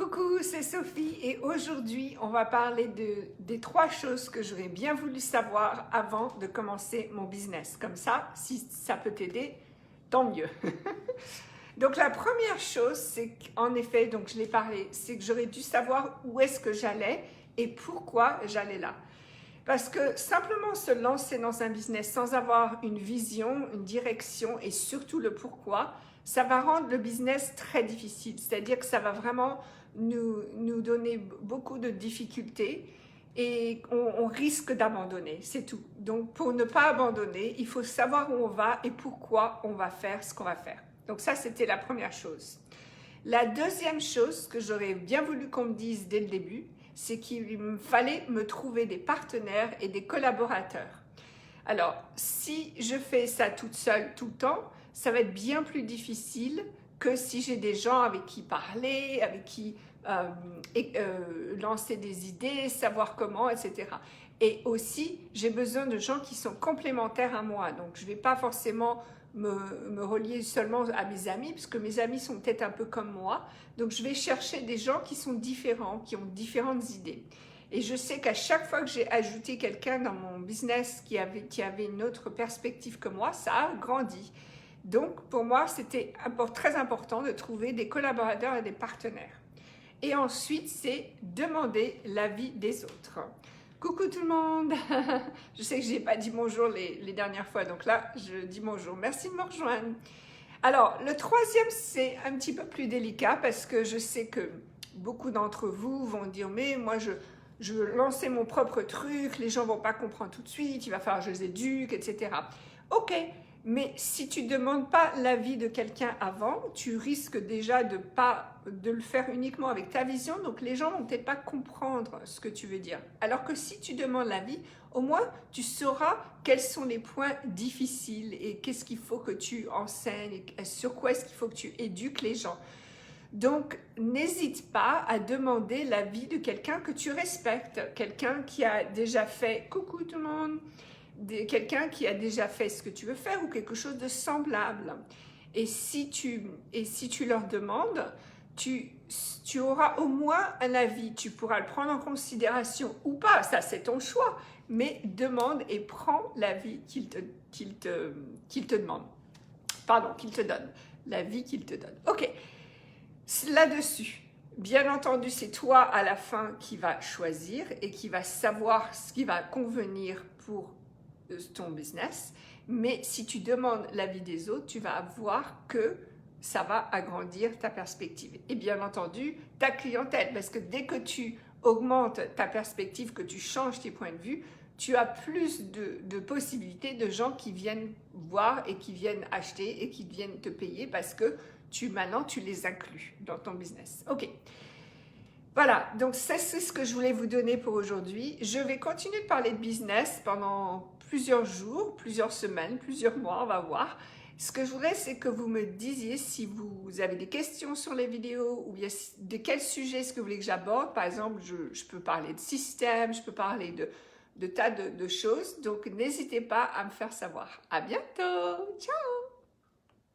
Coucou, c'est Sophie et aujourd'hui on va parler des 3 choses que j'aurais bien voulu savoir avant de commencer mon business. Comme ça, si ça peut t'aider, tant mieux. Donc la première chose, c'est qu'en effet, donc je l'ai parlé, c'est que j'aurais dû savoir où est-ce que j'allais et pourquoi j'allais là. Parce que simplement se lancer dans un business sans avoir une vision, une direction et surtout le pourquoi, ça va rendre le business très difficile. C'est-à-dire que ça va vraiment nous donner beaucoup de difficultés et on risque d'abandonner, c'est tout. Donc pour ne pas abandonner, il faut savoir où on va et pourquoi on va faire ce qu'on va faire. Donc ça, c'était la première chose. La deuxième chose que j'aurais bien voulu qu'on me dise dès le début, c'est qu'il me fallait me trouver des partenaires et des collaborateurs. Alors, si je fais ça toute seule tout le temps, ça va être bien plus difficile que si j'ai des gens avec qui parler, avec qui lancer des idées, savoir comment, etc. Et aussi, j'ai besoin de gens qui sont complémentaires à moi. Donc, je ne vais pas forcément me relier seulement à mes amis, parce que mes amis sont peut-être un peu comme moi. Donc, je vais chercher des gens qui sont différents, qui ont différentes idées. Et je sais qu'à chaque fois que j'ai ajouté quelqu'un dans mon business qui avait une autre perspective que moi, ça a grandi. Donc, pour moi, c'était très important de trouver des collaborateurs et des partenaires. Et ensuite, c'est demander l'avis des autres. Coucou tout le monde. Je sais que je n'ai pas dit bonjour les dernières fois, donc là, je dis bonjour. Merci de me rejoindre. Alors, le troisième, c'est un petit peu plus délicat parce que je sais que beaucoup d'entre vous vont dire « mais moi, je veux lancer mon propre truc, les gens ne vont pas comprendre tout de suite, il va falloir que je les éduque, etc. » Ok, mais si tu ne demandes pas l'avis de quelqu'un avant, tu risques déjà de le faire uniquement avec ta vision, donc les gens ne vont peut-être pas comprendre ce que tu veux dire. Alors que si tu demandes l'avis, au moins tu sauras quels sont les points difficiles et qu'est-ce qu'il faut que tu enseignes, et sur quoi est-ce qu'il faut que tu éduques les gens. Donc, n'hésite pas à demander l'avis de quelqu'un que tu respectes, quelqu'un qui a déjà fait « coucou tout le monde », quelqu'un qui a déjà fait ce que tu veux faire ou quelque chose de semblable. Et si tu leur demandes, tu auras au moins un avis. Tu pourras le prendre en considération ou pas, ça c'est ton choix, mais demande et prends l'avis qu'il te demande. Pardon, qu'il te donne. L'avis qu'il te donne. Ok. Là-dessus, bien entendu, c'est toi à la fin qui va choisir et qui va savoir ce qui va convenir pour ton business. Mais si tu demandes l'avis des autres, tu vas voir que ça va agrandir ta perspective. Et bien entendu, ta clientèle, parce que dès que tu augmentes ta perspective, que tu changes tes points de vue, tu as plus de possibilités de gens qui viennent voir et qui viennent acheter et qui viennent te payer parce que maintenant, tu les inclus dans ton business. Ok. Voilà, donc ça, c'est ce que je voulais vous donner pour aujourd'hui. Je vais continuer de parler de business pendant plusieurs jours, plusieurs semaines, plusieurs mois, on va voir. Ce que je voudrais, c'est que vous me disiez si vous avez des questions sur les vidéos ou bien de quel sujet est-ce que vous voulez que j'aborde. Par exemple, je peux parler de système, je peux parler de tas de choses. Donc, n'hésitez pas à me faire savoir. À bientôt. Ciao!